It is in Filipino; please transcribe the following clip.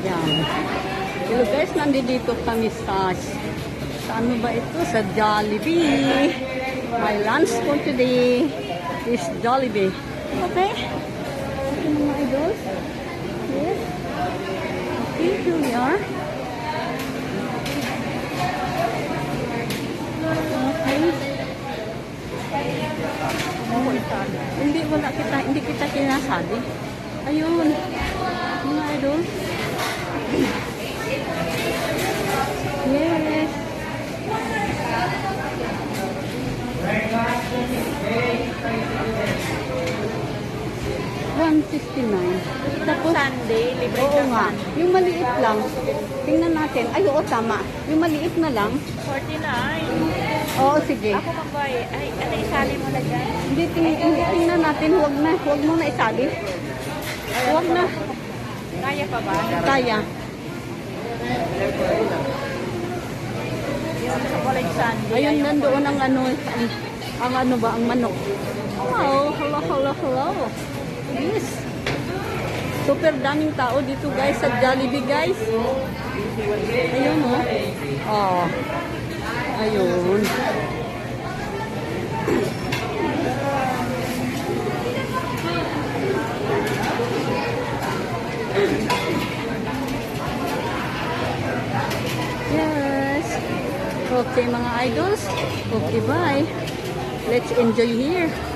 Yan. Hello guys, nandito kami sa ano ba ito? Sa Jollibee. My lunch for today is Jollibee. Okay? Okay mga idols. Yes. Okay, here we are. Okay. Hindi kita kinasali. Ayun. Mga idol. Yes. $169. Tapos Sunday, libre oo ka nga. Sunday. Yung maliit lang. Tingnan natin. Ay, oo, tama. Yung maliit na lang. 49. Oo, sige. Ako magbayad. Ay, ano, isali mo na dyan? Hindi, tingnan natin. Huwag na. Huwag mo na isali. Huwag na. Kaya pa ba? Kaya. Yung chocolate sundae. Ayun, ayaw nandoon ko. ang ano, ang ano ba, ang manok. Oh, hello. Yes. Super daming tao dito guys sa Jollibee guys. Ayun oh. Oh. Ayun. Yes. Okay mga idols. Okay, bye. Let's enjoy here.